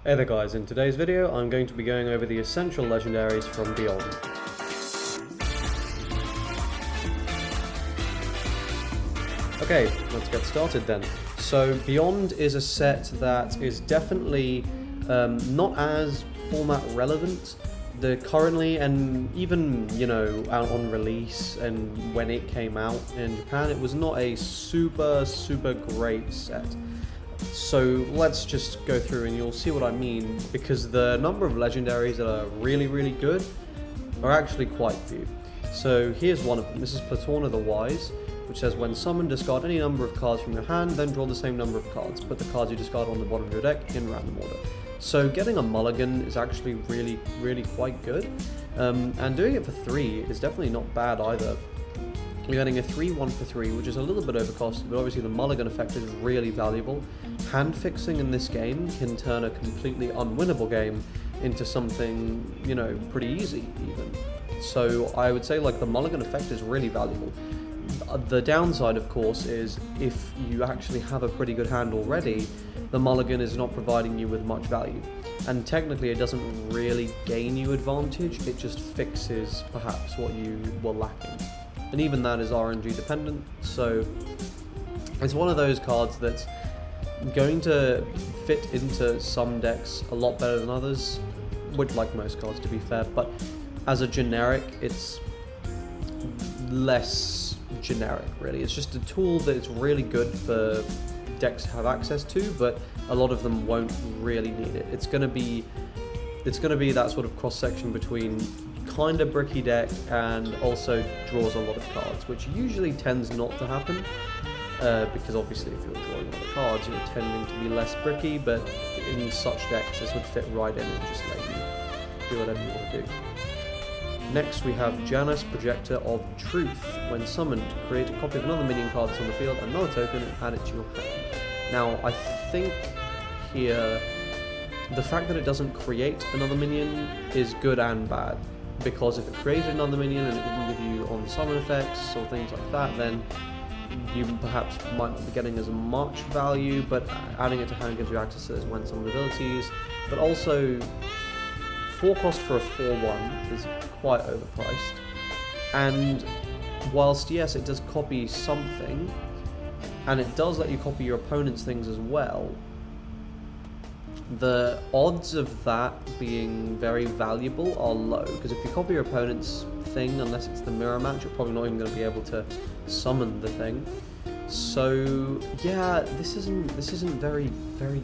Hey there guys, in today's video I'm going to be going over the essential legendaries from Beyond. Okay, let's get started then. So Beyond is a set that is definitely not as format relevant. Currently, and even, out on release and when it came out in Japan, it was not a super great set. So let's just go through and you'll see what I mean, because the number of legendaries that are really good are actually quite few. So here's one of them. This is Platona the Wise, which says when summoned, discard any number of cards from your hand, then draw the same number of cards. Put the cards you discard on the bottom of your deck in random order. So getting a mulligan is actually really quite good, and doing it for 3 is definitely not bad either. You're getting a 3/1 for 3, which is a little bit overcosted, but obviously the mulligan effect is really valuable. Hand fixing in this game can turn a completely unwinnable game into something, pretty easy even. So I would say the mulligan effect is really valuable. The downside, of course, is if you actually have a pretty good hand already, the mulligan is not providing you with much value. And technically it doesn't really gain you advantage, it just fixes perhaps what you were lacking. And even that is RNG dependent, so it's one of those cards that's going to fit into some decks a lot better than others, would like most cards to be fair, but as a generic, it's less generic really. It's just a tool that is really good for decks to have access to, but a lot of them won't really need it. It's gonna be that sort of cross section between kind of bricky deck and also draws a lot of cards, which usually tends not to happen, because obviously if you're drawing a lot of cards, you're tending to be less bricky, but in such decks this would fit right in and just let you do whatever you want to do. Next we have Janus, Projector of Truth. When summoned, create a copy of another minion card that's on the field, another token, and add it to your hand. Now I think here the fact that it doesn't create another minion is good and bad, because if it created another minion and it didn't give you on summon effects or things like that, then you perhaps might not be getting as much value, but adding it to hand gives you access to those when summoned abilities. But also, 4 cost for a 4/1 is quite overpriced, and whilst yes it does copy something, and it does let you copy your opponent's things as well, the odds of that being very valuable are low, because if you copy your opponent's thing, unless it's the mirror match, you're probably not even going to be able to summon the thing. So yeah, this isn't very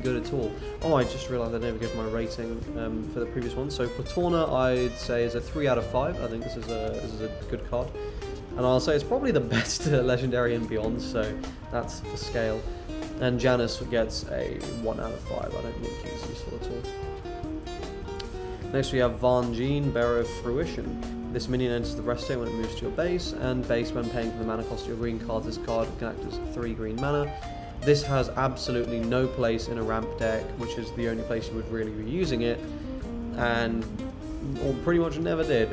good at all. Oh, I just realised I never gave my rating for the previous one. So Platona, I'd say, is a 3 out of 5. I think this is a good card, and I'll say it's probably the best legendary in Beyond, so that's for scale. And Janus gets a 1 out of 5. I don't think he's useful at all. Next we have Vanjin, Bearer of Fruition. This minion enters the rest state when it moves to your base, and base when paying for the mana cost of your green cards. This card can act as 3 green mana. This has absolutely no place in a ramp deck, which is the only place you would really be using it, and or pretty much never did.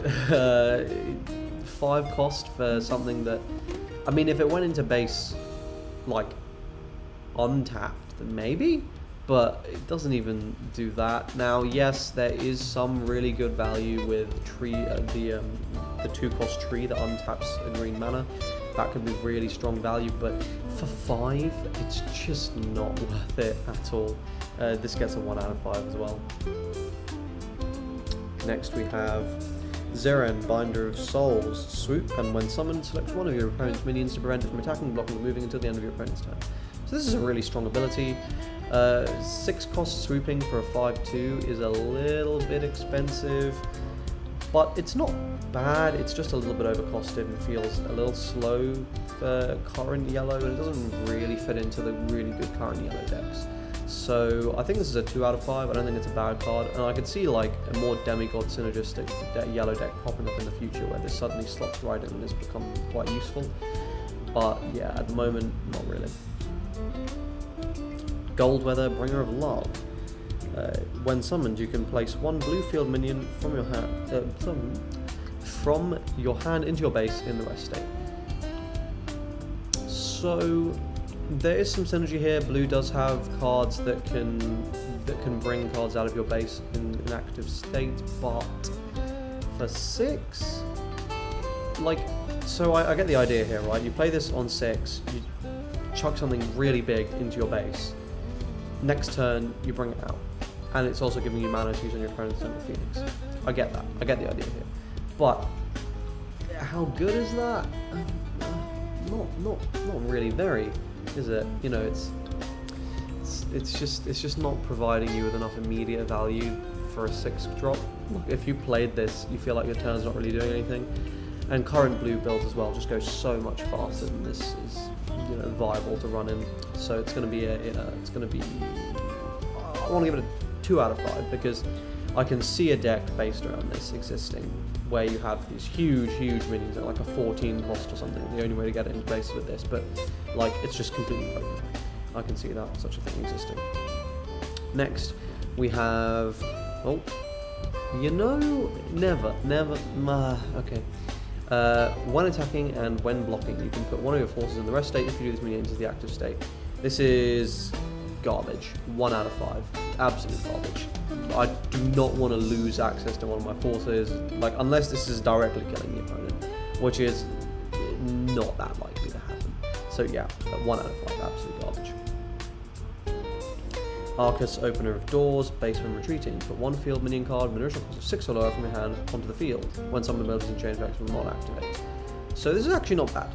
5 cost for something that, I mean, if it went into base untapped, then maybe, but it doesn't even do that. Now yes, there is some really good value with the 2 cost tree that untaps a green mana. That could be really strong value, but for 5 it's just not worth it at all. This gets a 1 out of 5 as well. Next we have Zeren, Binder of Souls. Swoop, and when summoned, select one of your opponent's minions to prevent it from attacking, blocking, or moving until the end of your opponent's turn. So this is a really strong ability. 6 cost swooping for a 5/2 is a little bit expensive, but it's not bad. It's just a little bit overcosted and feels a little slow for current yellow, and it doesn't really fit into the really good current yellow decks. So I think this is a 2 out of 5. I don't think it's a bad card, and I could see a more demigod synergistic yellow deck popping up in the future where this suddenly slots right in and has become quite useful. But yeah, at the moment, not really. Goldweather, Bringer of Love. When summoned, you can place 1 blue field minion from your hand into your base in the rest state. So there is some synergy here. Blue does have cards that can that can bring cards out of your base in an active state, but for 6, like, so I get the idea here, right? You play this on 6, you chuck something really big into your base. Next turn, you bring it out, and it's also giving you mana to use on your opponent's turn with Phoenix. I get that. I get the idea here, but how good is that? Not really very, is it? You know, it's just not providing you with enough immediate value for a 6 drop. Look, if you played this, you feel like your turn's not really doing anything, and current blue builds as well just go so much faster than this is, you know, viable to run in. So it's going to be I want to give it a 2 out of 5 because I can see a deck based around this existing where you have these huge minions at like a 14 cost or something. The only way to get it into base with this, but like it's just completely broken. I can see that such a thing existing. Next, we have, oh, you know, never, okay. When attacking and when blocking, you can put one of your forces in the rest state if you do this minion into the active state. This is garbage. 1 out of 5. Absolute garbage. I do not want to lose access to one of my forces, like, unless this is directly killing the opponent, which is not that likely to happen. So yeah, 1 out of 5, absolute garbage. Arcus, Opener of Doors, base when retreating. Put one field minion card with an original cost of 6 or lower from your hand onto the field. When some abilities and chain effects will not activate. So this is actually not bad.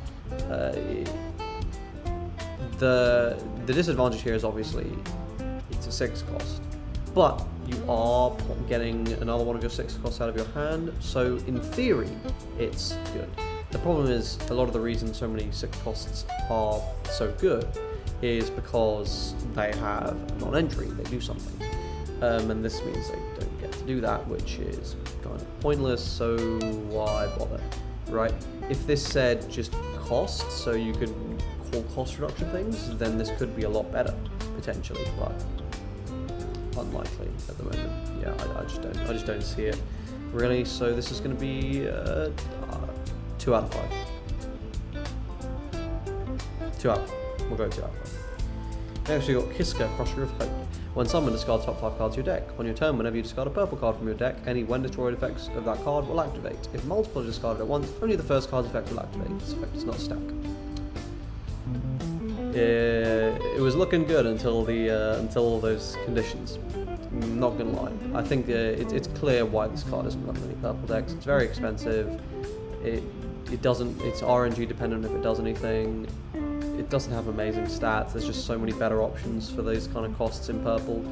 The disadvantage here is obviously it's a 6 cost, but you are getting another one of your 6 costs out of your hand, so in theory it's good. The problem is a lot of the reason so many 6 costs are so good is because they have a non-entry, they do something, and this means they don't get to do that, which is kind of pointless, so why bother, right? If this said just cost, so you could call cost reduction things, then this could be a lot better, potentially, but unlikely at the moment. Yeah, I just don't see it, really, so this is going to be 2 out of 5. 2 out. We'll go 2 out of 5. Next we got Kiska, Crusher of Hope. When summoned, discard top 5 cards of your deck. On your turn, whenever you discard a purple card from your deck, any when destroyed effects of that card will activate. If multiple are discarded at once, only the first card's effect will activate. This effect does not stack. It was looking good until all those conditions. Not gonna lie, I think it's clear why this card isn't running any purple decks. It's very expensive. It doesn't. It's RNG dependent if it does anything. It doesn't have amazing stats. There's just so many better options for those kind of costs in purple.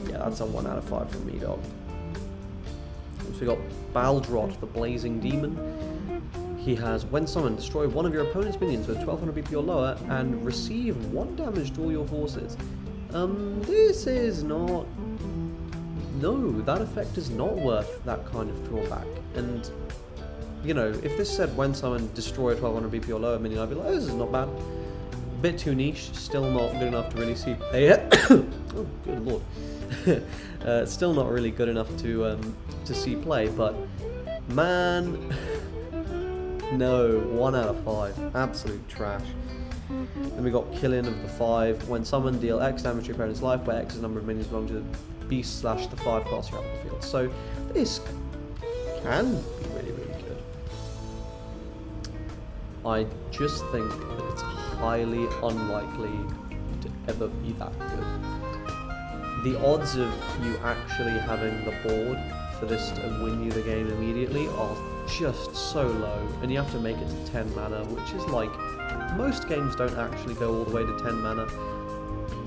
Yeah, that's a 1 out of 5 from me, dog. So we got Baldrot, the Blazing Demon. He has, when summoned, destroy one of your opponent's minions with 1200 BP or lower and receive 1 damage to all your forces. This is not... No, that effect is not worth that kind of drawback. And, you know, if this said when summoned, destroy a 1200 BP or lower minion, I'd be like, oh, this is not bad. Bit too niche, still not good enough to really see... oh, good lord. Still not really good enough to see play, but, man... No, 1 out of 5. Absolute trash. Then we got Killing of the 5. When summoned, deal X damage to your opponent's life, where X is the number of minions belong to the beast / the 5 class you have on the field. So this can be really, really good. I just think that it's highly unlikely to ever be that good. The odds of you actually having the board for this to win you the game immediately are just so low, and you have to make it to 10 mana, which is like, most games don't actually go all the way to 10 mana,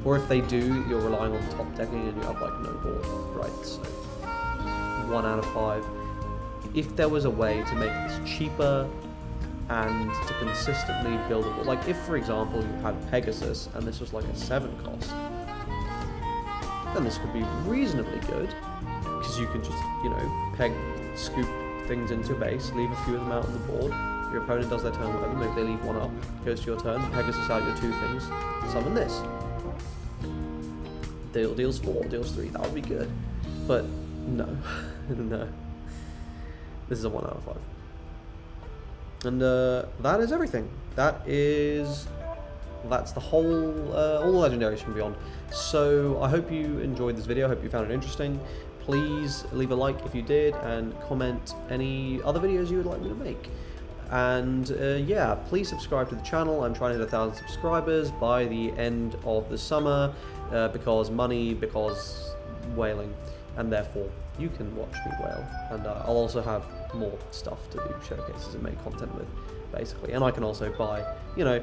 or if they do, you're relying on top decking and you have like no board, right? So 1 out of 5. If there was a way to make this cheaper and to consistently buildable, like if for example you had Pegasus and this was like a 7 cost, then this could be reasonably good, because you can just, you know, scoop things into a base, leave a few of them out on the board, your opponent does their turn with them, maybe they leave 1 up, goes to your turn, Pegasus out your 2 things, summon this. Deals 4, deals 3, that would be good. But no, no. This is a 1 out of 5. And that is everything. That is that's the whole, all the Legendaries from Beyond. So I hope you enjoyed this video, I hope you found it interesting. Please leave a like if you did, and comment any other videos you would like me to make. And yeah, please subscribe to the channel. I'm trying to hit 1,000 subscribers by the end of the summer, because money, because whaling, and therefore you can watch me whale. And I'll also have more stuff to do showcases and make content with, basically. And I can also buy, you know,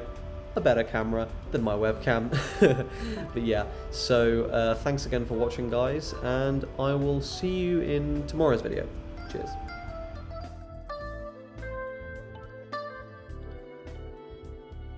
a better camera than my webcam. But yeah, so thanks again for watching, guys, and I will see you in tomorrow's video. Cheers.